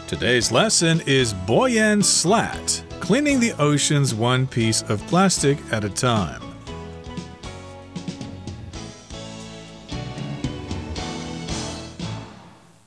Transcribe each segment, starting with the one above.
Today's lesson is Boyan Slat, cleaning the oceans one piece of plastic at a time.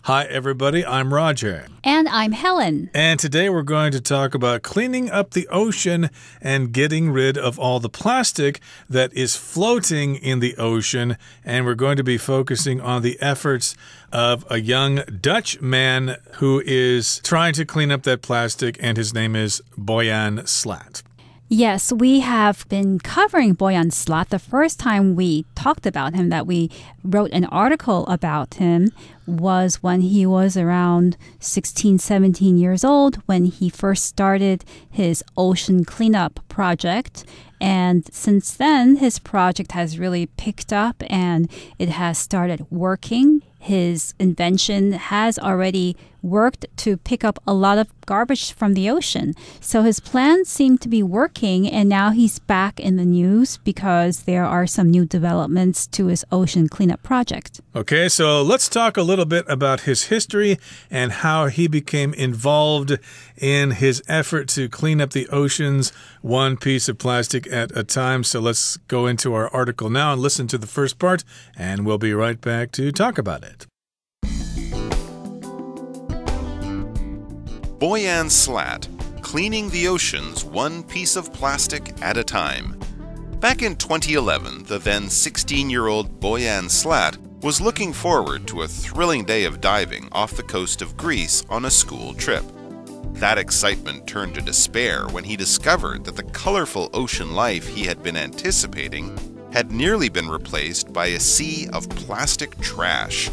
Hi, everybody. I'm Roger. And I'm Helen. And today we're going to talk about cleaning up the ocean and getting rid of all the plastic that is floating in the ocean. And we're going to be focusing on the efforts of a young Dutch man who is trying to clean up that plastic, and his name is Boyan Slat. Yes, we have been covering Boyan Slat. The first time we talked about him, that we wrote an article about him, was when he was around 16, 17 years old, when he first started his ocean cleanup project. And since then, his project has really picked up and it has started working. His invention has already worked to pick up a lot of garbage from the ocean. So his plans seem to be working, and now he's back in the news because there are some new developments to his ocean cleanup project. Okay, so let's talk a little bit about his history and how he became involved in his effort to clean up the oceans one piece of plastic at a time. So let's go into our article now and listen to the first part, and we'll be right back to talk about it. Boyan Slat, cleaning the oceans one piece of plastic at a time. Back in 2011, the then 16-year-old Boyan Slat was looking forward to a thrilling day of diving off the coast of Greece on a school trip. That excitement turned to despair when he discovered that the colorful ocean life he had been anticipating had nearly been replaced by a sea of plastic trash.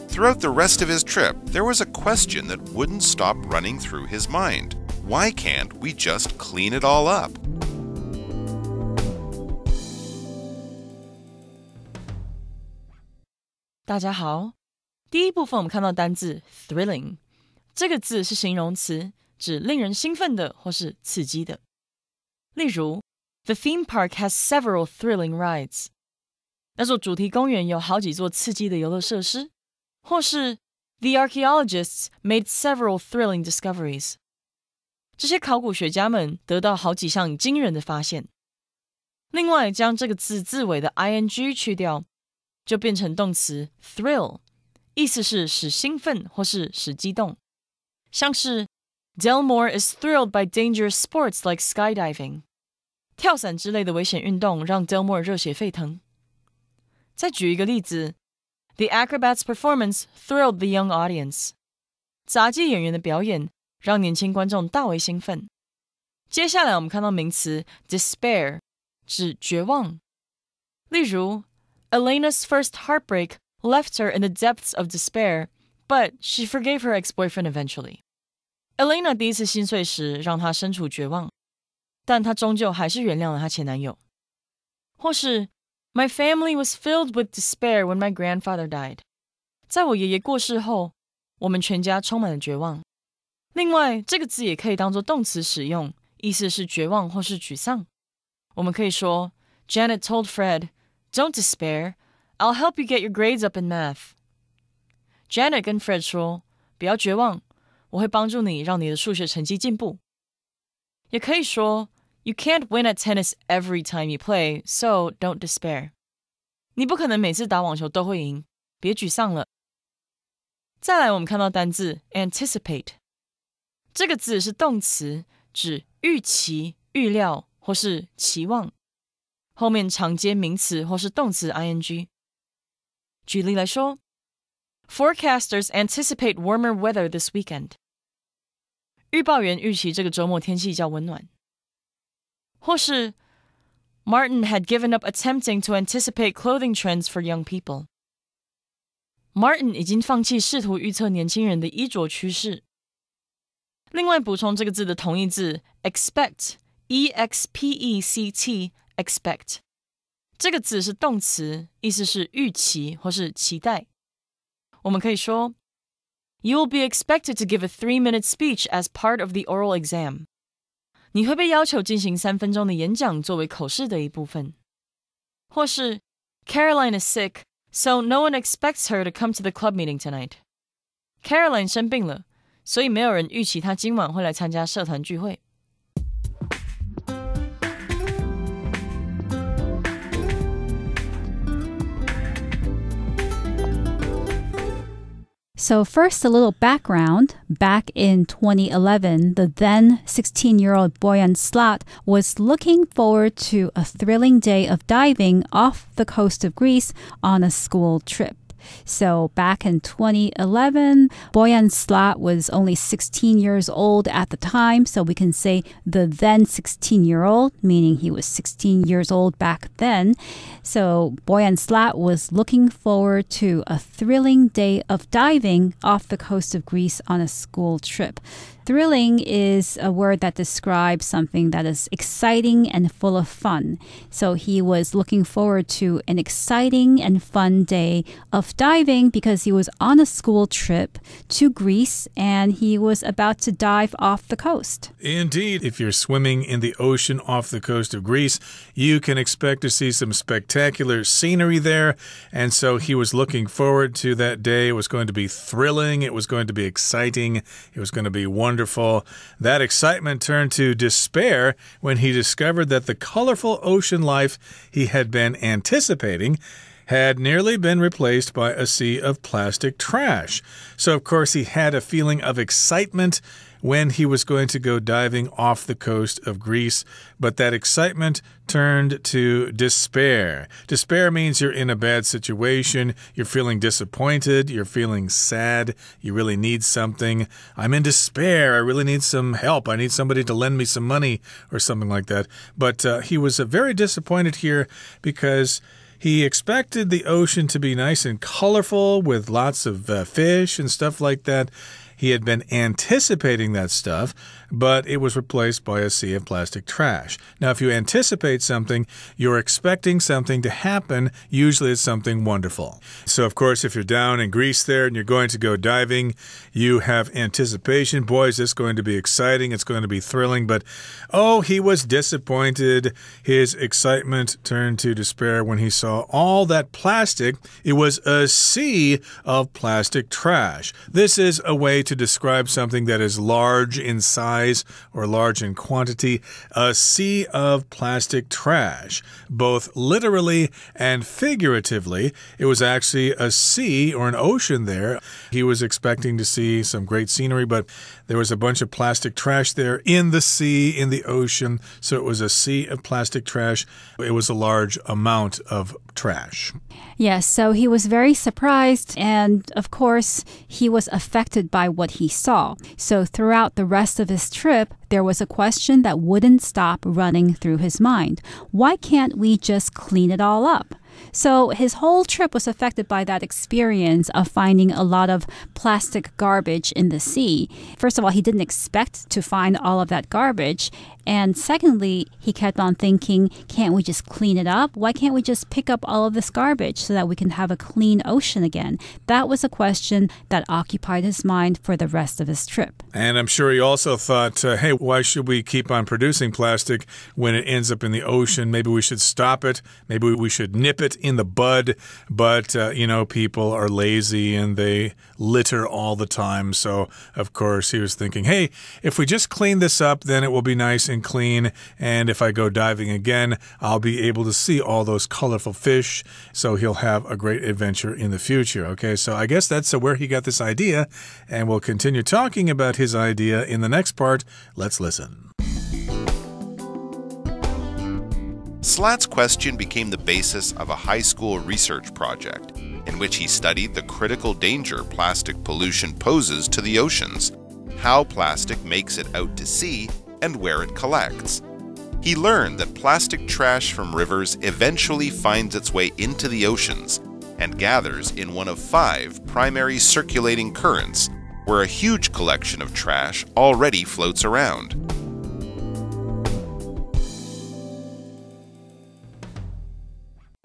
Throughout the rest of his trip, there was a question that wouldn't stop running through his mind. Why can't we just clean it all up? 大家好，第一部分我们看到单字 thrilling， 这个字是形容词，指令人兴奋的或是刺激的。例如 The theme park has several thrilling rides. 那座主题公园有好几座刺激的游乐设施。或是 The archaeologists made several thrilling discoveries. 这些考古学家们得到好几项惊人的发现。另外，将这个字字尾的 ing 去掉，就变成动词 thrill， 意思是使兴奋或是使激动。像是 Delmore is thrilled by dangerous sports like skydiving. 跳伞之类的危险运动让 Delmore 热血沸腾。再举一个例子，The acrobat's performance thrilled the young audience. 杂技演员的表演让年轻观众大为兴奋。接下来我们看到名词 despair， 指绝望。例如 Elena's first heartbreak left her in the depths of despair, but she forgave her ex-boyfriend eventually. Elena 第一次心碎时让她身处绝望，但她终究还是原谅了她前男友。或是My family was filled with despair when my grandfather died. 在我爷爷过世后，我们全家充满了绝望。另外，这个字也可以当作动词使用，意思是绝望或是沮丧。我们可以说 Janet told Fred, Don't despair. I'll help you get your grades up in math. Janet 跟 Fred 说，不要绝望，我会帮助你让你的数学成绩进步。也可以说You can't win at tennis every time you play, so don't despair. 你不可能每次打网球都会赢，别沮丧了。再来，我们看到单字 anticipate。这个字是动词，指预期、预料或是期望，后面常接名词或是动词 ing。举例来说 ，Forecasters anticipate warmer weather this weekend. 预报员预期这个周末天气较温暖。或是 Martin had given up attempting to anticipate clothing trends for young people. Martin 已经放弃试图预测年轻人的衣着趋势。另外补充这个字的同义字 expect, E-X-P-E-C-T, expect. 这个字是动词，意思是预期或是期待。我们可以说 You will be expected to give a 3-minute speech as part of the oral exam. 你会被要求进行3分钟的演讲作为口试的一部分。或是 Caroline is sick, so no one expects her to come to the club meeting tonight. Caroline 生病了，所以没有人预期他今晚会来参加社团聚会。So first, a little background. Back in 2011, the then 16-year-old Boyan Slat was looking forward to a thrilling day of diving off the coast of Greece on a school trip. So back in 2011, Boyan Slat was only 16 years old at the time. So we can say the then 16-year-old, meaning he was 16 years old back then. So Boyan Slat was looking forward to a thrilling day of diving off the coast of Greece on a school trip. Thrilling is a word that describes something that is exciting and full of fun. So he was looking forward to an exciting and fun day of diving because he was on a school trip to Greece and he was about to dive off the coast. Indeed, if you're swimming in the ocean off the coast of Greece, you can expect to see some spectacular scenery there. And so he was looking forward to that day. It was going to be thrilling. It was going to be exciting. It was going to be wonderful. That excitement turned to despair when he discovered that the colorful ocean life he had been anticipating had nearly been replaced by a sea of plastic trash. So, of course, he had a feeling of excitement when he was going to go diving off the coast of Greece, but that excitement turned to despair. Despair means you're in a bad situation, you're feeling disappointed, you're feeling sad, you really need something. I'm in despair, I really need some help, I need somebody to lend me some money or something like that. But he was very disappointed here because he expected the ocean to be nice and colorful with lots of fish and stuff like that. He had been anticipating that stuff, but it was replaced by a sea of plastic trash. Now, if you anticipate something, you're expecting something to happen. Usually it's something wonderful. So, of course, if you're down in Greece there and you're going to go diving, you have anticipation. Boy, is this going to be exciting. It's going to be thrilling. But, oh, he was disappointed. His excitement turned to despair when he saw all that plastic. It was a sea of plastic trash. This is a way to describe something that is large in size or large in quantity, a sea of plastic trash. Both literally and figuratively, it was actually a sea or an ocean there. He was expecting to see some great scenery, but there was a bunch of plastic trash there in the sea, in the ocean. So it was a sea of plastic trash. It was a large amount of trash. Yes, so he was very surprised, and of course, he was affected by what he saw. So throughout the rest of his trip, there was a question that wouldn't stop running through his mind. Why can't we just clean it all up? So his whole trip was affected by that experience of finding a lot of plastic garbage in the sea. First of all, he didn't expect to find all of that garbage. And secondly, he kept on thinking, can't we just clean it up? Why can't we just pick up all of this garbage so that we can have a clean ocean again? That was a question that occupied his mind for the rest of his trip. And I'm sure he also thought, hey, why should we keep on producing plastic when it ends up in the ocean? Maybe we should stop it. Maybe we should nip it in the bud. But, people are lazy and they litter all the time. So, of course, he was thinking, hey, if we just clean this up, then it will be nice and clean, and if I go diving again, I'll be able to see all those colorful fish, so he'll have a great adventure in the future. Okay, so I guess that's where he got this idea, and we'll continue talking about his idea in the next part. Let's listen. Slat's question became the basis of a high school research project in which he studied the critical danger plastic pollution poses to the oceans, how plastic makes it out to sea, and where it collects. He learned that plastic trash from rivers eventually finds its way into the oceans and gathers in one of 5 primary circulating currents, where a huge collection of trash already floats around.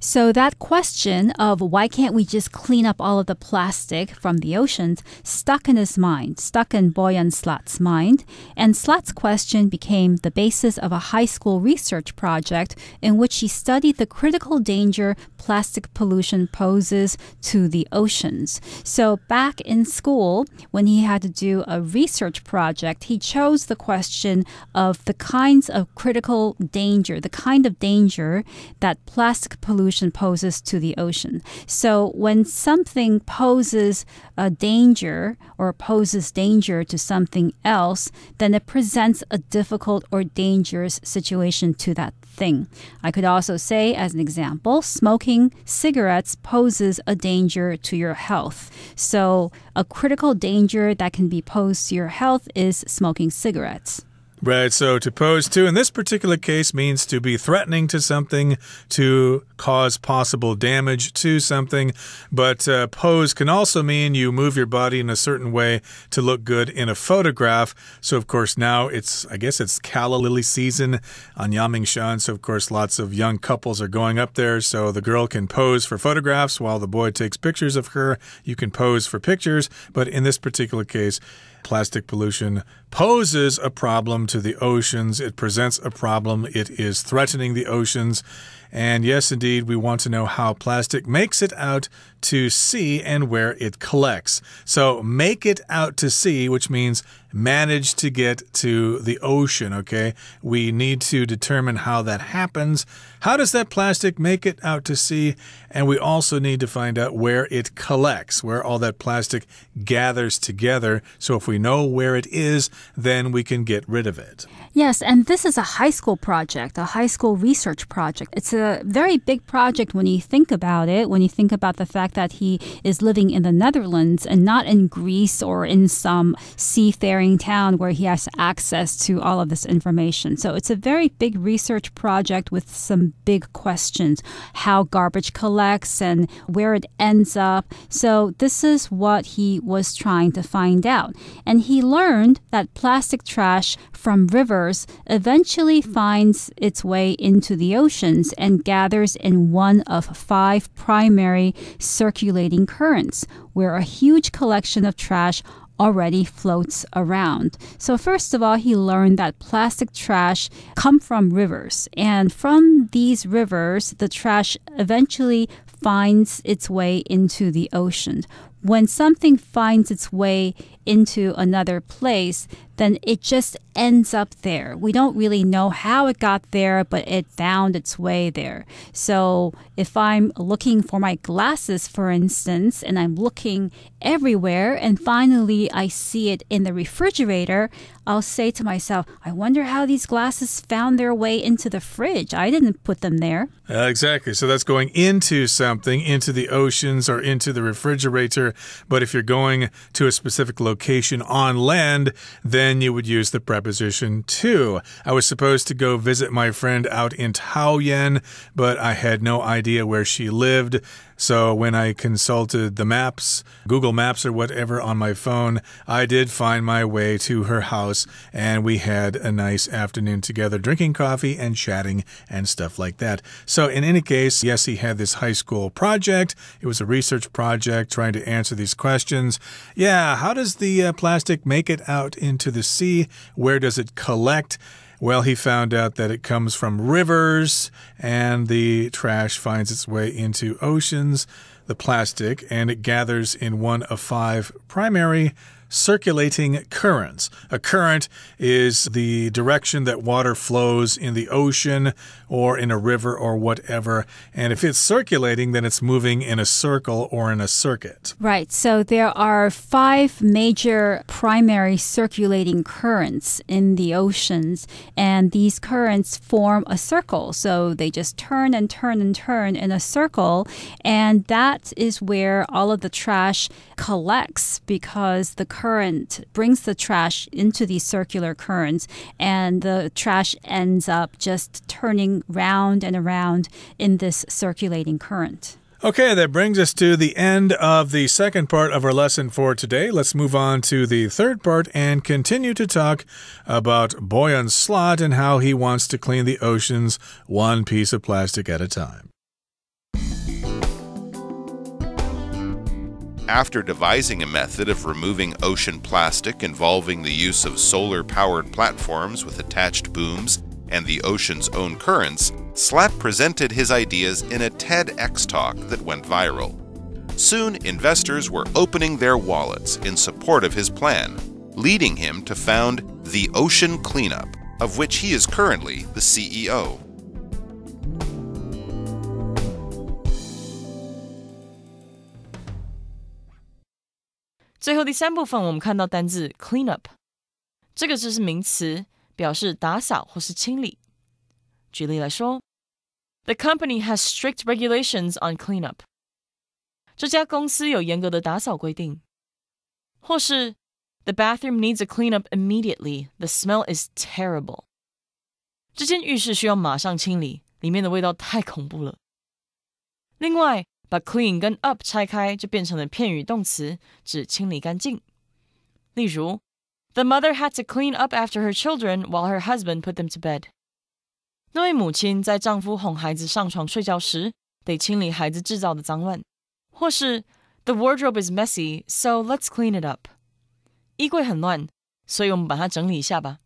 So that question of why can't we just clean up all of the plastic from the oceans stuck in his mind, stuck in Boyan Slat's mind. And Slat's question became the basis of a high school research project in which he studied the critical danger plastic pollution poses to the oceans. So back in school, when he had to do a research project, he chose the question of the kinds of critical danger, the kind of danger that plastic pollution poses to the ocean. So when something poses a danger or poses danger to something else, then it presents a difficult or dangerous situation to that thing. I could also say, as an example, smoking cigarettes poses a danger to your health. So a critical danger that can be posed to your health is smoking cigarettes. Right, so to pose to, in this particular case, means to be threatening to something, to cause possible damage to something. But pose can also mean you move your body in a certain way to look good in a photograph. So, of course, now I guess it's calla lily season on Yamingshan. So, of course, lots of young couples are going up there. So the girl can pose for photographs while the boy takes pictures of her. You can pose for pictures. But in this particular case, plastic pollution poses a problem to the oceans. It presents a problem. It is threatening the oceans. And yes, indeed, we want to know how plastic makes it out to sea and where it collects. So make it out to sea, which means manage to get to the ocean, okay? We need to determine how that happens. How does that plastic make it out to sea? And we also need to find out where it collects, where all that plastic gathers together. So if we know where it is, then we can get rid of it. Yes, and this is a high school project, a high school research project. It's a very big project when you think about it, when you think about the fact that he is living in the Netherlands and not in Greece or in some seafaring town where he has access to all of this information. So it's a very big research project with some big questions, how garbage collects and where it ends up. So this is what he was trying to find out. And he learned that plastic trash from rivers eventually finds its way into the oceans and gathers in one of 5 primary circulating currents, where a huge collection of trash already floats around. So first of all, he learned that plastic trash come from rivers. And from these rivers, the trash eventually finds its way into the ocean. When something finds its way into another place, then it just ends up there. We don't really know how it got there, but it found its way there. So if I'm looking for my glasses, for instance, and I'm looking everywhere, and finally I see it in the refrigerator, I'll say to myself, I wonder how these glasses found their way into the fridge. I didn't put them there. Exactly. So that's going into something, into the oceans or into the refrigerator. But if you're going to a specific location on land, then you would use the preposition to. I was supposed to go visit my friend out in Taoyuan, but I had no idea where she lived. So when I consulted the maps, Google Maps or whatever on my phone, I did find my way to her house, and we had a nice afternoon together drinking coffee and chatting and stuff like that. So in any case, yes, he had this high school project. It was a research project trying to answer these questions. Yeah, how does the plastic make it out into the sea? Where does it collect? Well, he found out that it comes from rivers, and the trash finds its way into oceans, the plastic, and it gathers in one of 5 primary circulating currents. A current is the direction that water flows in the ocean or in a river or whatever. And if it's circulating, then it's moving in a circle or in a circuit. Right. So there are 5 major primary circulating currents in the oceans, and these currents form a circle. So they just turn and turn and turn in a circle, and that is where all of the trash collects, because the current brings the trash into these circular currents, and the trash ends up just turning round and around in this circulating current. Okay, that brings us to the end of the second part of our lesson for today. Let's move on to the third part and continue to talk about Boyan Slat and how he wants to clean the oceans one piece of plastic at a time. After devising a method of removing ocean plastic involving the use of solar-powered platforms with attached booms and the ocean's own currents, Slat presented his ideas in a TEDx talk that went viral. Soon, investors were opening their wallets in support of his plan, leading him to found the Ocean Cleanup, of which he is currently the CEO. 最后第三部分，我们看到单字 clean up， 这个字是名词，表示打扫或是清理。举例来说 ，The company has strict regulations on cleanup。这家公司有严格的打扫规定。或是 The bathroom needs a cleanup immediately. The smell is terrible。这间浴室需要马上清理，里面的味道太恐怖了。另外，把 clean 跟 up 拆开，就变成了片语动词，指清理干净。例如 The mother had to clean up after her children while her husband put them to bed. 那位母亲在丈夫哄孩子上床睡觉时，得清理孩子制造的脏乱。或是 The wardrobe is messy, so let's clean it up. 衣柜很乱，所以我们把它整理一下吧。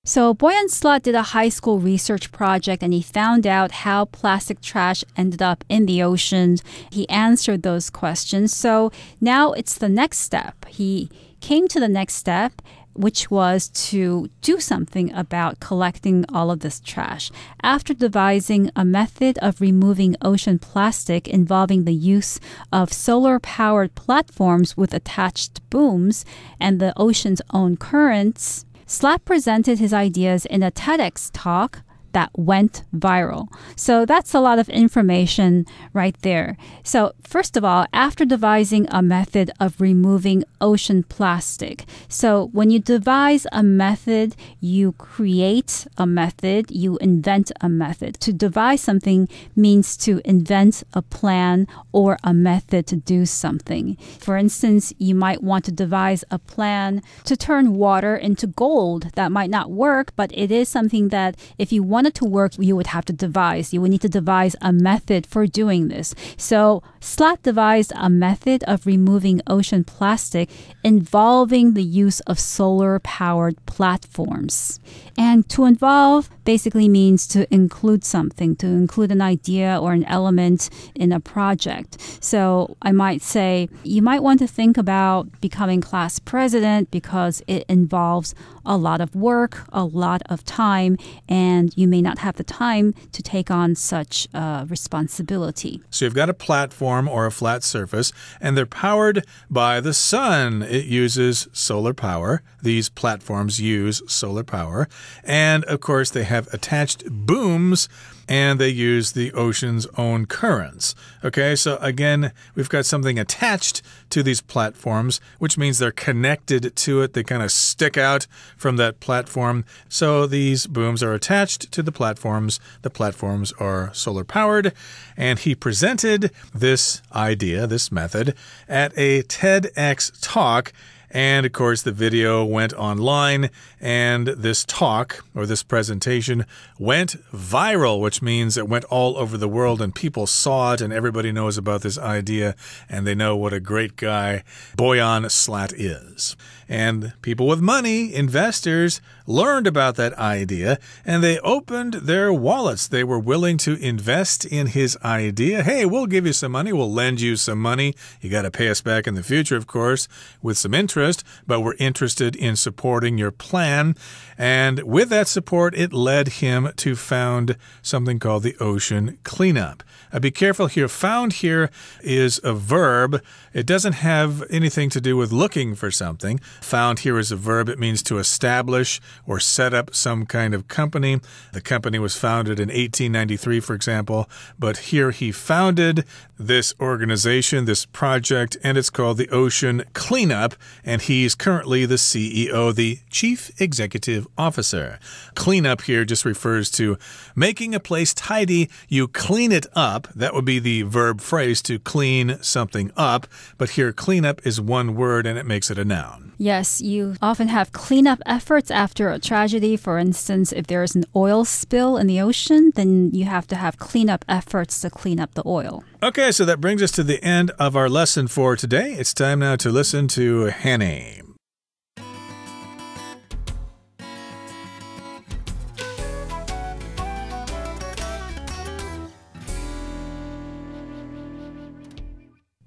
So Boyan Slat did a high school research project and he found out how plastic trash ended up in the oceans. He answered those questions. So now it's the next step. He came to the next step, which was to do something about collecting all of this trash. After devising a method of removing ocean plastic involving the use of solar-powered platforms with attached booms and the ocean's own currents, Slat presented his ideas in a TEDx talk that went viral. So that's a lot of information right there. So first of all, after devising a method of removing ocean plastic. So when you devise a method, you create a method, you invent a method. To devise something means to invent a plan or a method to do something. For instance, you might want to devise a plan to turn water into gold. That might not work, but it is something that if you want it to work, you would have to devise. You would need to devise a method for doing this. So Slat devised a method of removing ocean plastic involving the use of solar-powered platforms. And to involve basically means to include something, to include an idea or an element in a project. So I might say, you might want to think about becoming class president because it involves a lot of work, a lot of time, and you may not have the time to take on such responsibility. So you've got a platform or a flat surface, and they're powered by the sun. It uses solar power. These platforms use solar power. And, of course, they have attached booms, and they use the ocean's own currents. Okay, so again, we've got something attached to these platforms, which means they're connected to it. They kind of stick out from that platform. So these booms are attached to the platforms. The platforms are solar powered. And he presented this idea, this method, at a TEDx talk. And, of course, the video went online, and this talk, or this presentation, went viral, which means it went all over the world, and people saw it, and everybody knows about this idea, and they know what a great guy Boyan Slat is. And people with money, investors, learned about that idea, and they opened their wallets. They were willing to invest in his idea. Hey, we'll give you some money. We'll lend you some money. You got to pay us back in the future, of course, with some interest, but we're interested in supporting your plan. And with that support, it led him to found something called the Ocean Cleanup. Be careful here. Found here is a verb. It doesn't have anything to do with looking for something. Found here is a verb. It means to establish or set up some kind of company. The company was founded in 1893, for example, but here he founded this organization, this project, and it's called the Ocean Cleanup, and he's currently the CEO, the Chief Executive Officer. Clean up here just refers to making a place tidy. You clean it up. That would be the verb phrase to clean something up. But here, clean up is one word and it makes it a noun. Yes, you often have cleanup efforts after a tragedy. For instance, if there is an oil spill in the ocean, then you have to have cleanup efforts to clean up the oil. Okay, so that brings us to the end of our lesson for today. It's time now to listen to Hanny.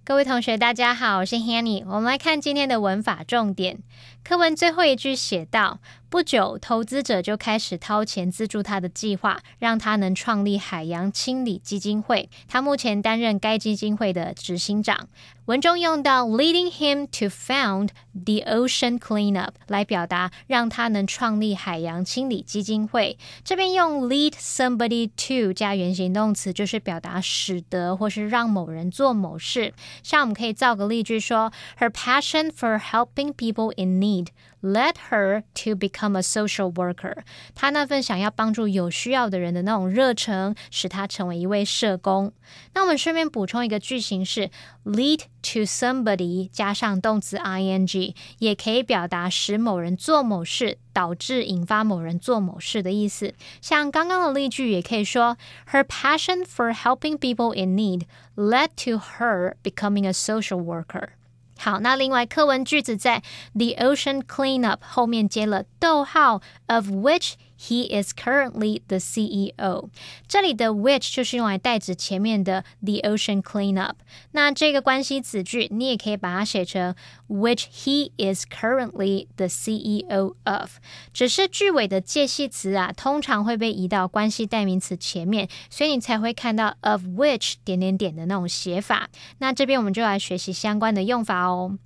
各位同学大家好，我是 Hanny。 我们来看今天的文法重点。课文最后一句写道，不久投资者就开始掏钱资助他的计划，让他能创立海洋清理基金会。他目前担任该基金会的执行长。文中用到 leading him to found the ocean cleanup 来表达让他能创立海洋清理基金会。这边用 lead somebody to 加原形动词，就是表达使得或是让某人做某事。像我们可以造个例句说 Her passion for helping people in need led her to become a social worker. 她那份想要帮助有需要的人的那种热忱，使她成为一位社工。那我们顺便补充一个句型是 lead to somebody 加上动词 ing， 也可以表达使某人做某事，导致引发某人做某事的意思。像刚刚的例句也可以说 Her passion for helping people in need led to her becoming a social worker。好，那另外课文句子在 the ocean cleanup 后面接了逗号 of which he is currently the CEO。 这里的 which 就是用来代指前面的 the ocean cleanup。 那这个关系子句你也可以把它写成 which he is currently the CEO of。 只是句尾的介系词啊，通常会被移到关系代名词前面，所以你才会看到 of which 点点点的那种写法。那这边我们就来学习相关的用法哦。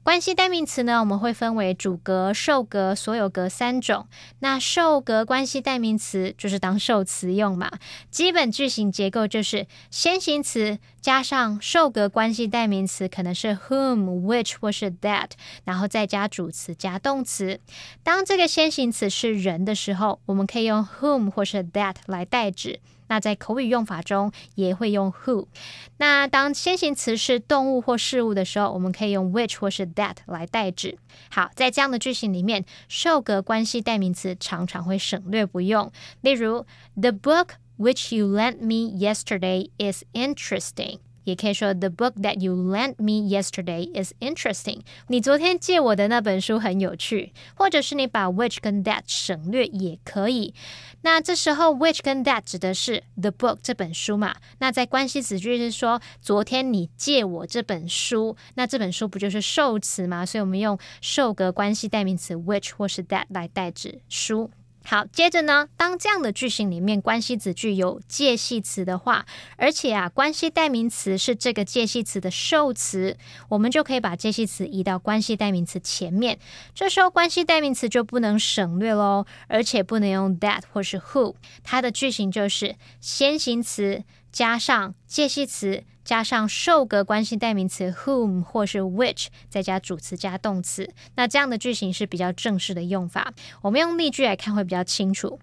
关系代名词呢，我们会分为主格、受格、所有格三种。那受格关系代名词就是当受词用嘛，基本句型结构就是先行词加上受格关系代名词，可能是 whom, which 或是 that， 然后再加主词加动词。当这个先行词是人的时候，我们可以用 whom 或是 that 来代指。那在口语用法中也会用 who。 那当先行词是动物或事物的时候，我们可以用 which 或是 that 来代指。好，在这样的句型里面，受格关系代名词常常会省略不用。例如 The book which you lent me yesterday is interesting，也可以说 The book that you lent me yesterday is interesting。 你昨天借我的那本书很有趣。或者是你把 which 跟 that 省略也可以。那这时候 which 跟 that 指的是 the book 这本书嘛。那在关系子句是说昨天你借我这本书，那这本书不就是受词吗？所以我们用受格关系代名词 which 或是 that 来代指书。好，接着呢，当这样的句型里面关系子句有介系词的话，而且关系代名词是这个介系词的受词，我们就可以把介系词移到关系代名词前面。这时候关系代名词就不能省略咯，而且不能用 that 或是 who。 它的句型就是先行词加上介系词加上受格关系代名词 whom 或是 which， 再加主词加动词。那这样的句型是比较正式的用法。我们用例句来看会比较清楚。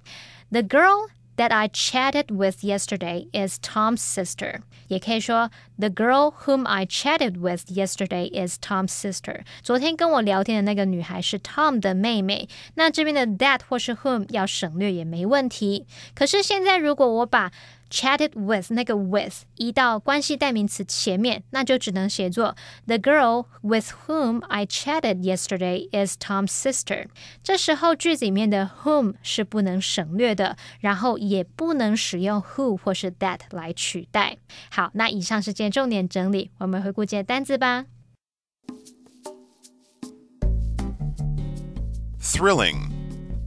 The girl that I chatted with yesterday is Tom's sister。 也可以说 The girl whom I chatted with yesterday is Tom's sister。 昨天跟我聊天的那个女孩是 Tom 的妹妹。那这边的 that 或是 whom 要省略也没问题。可是现在如果我把chatted with 那个 with 移到关系代名词前面，那就只能写作 The girl with whom I chatted yesterday is Tom's sister。 这时候句子里面的 whom 是不能省略的，然后也不能使用 who 或是 that 来取代。好，那以上是今天重点整理，我们回顾今天的单字吧。Thrilling.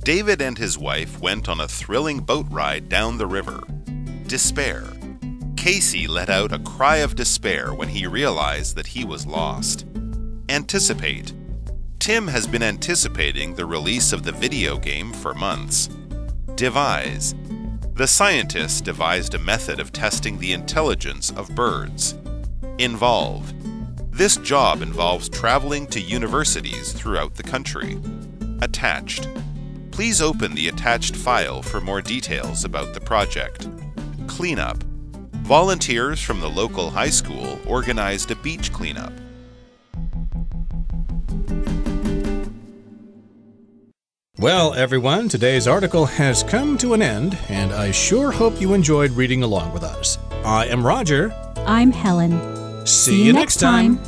David and his wife went on a thrilling boat ride down the river. Despair. Casey let out a cry of despair when he realized that he was lost. Anticipate. Tim has been anticipating the release of the video game for months. Devise. The scientists devised a method of testing the intelligence of birds. Involve. This job involves traveling to universities throughout the country. Attached. Please open the attached file for more details about the project. Cleanup. Volunteers from the local high school organized a beach cleanup. Well, everyone, today's article has come to an end, and I sure hope you enjoyed reading along with us. I am Roger. I'm Helen. See you next time.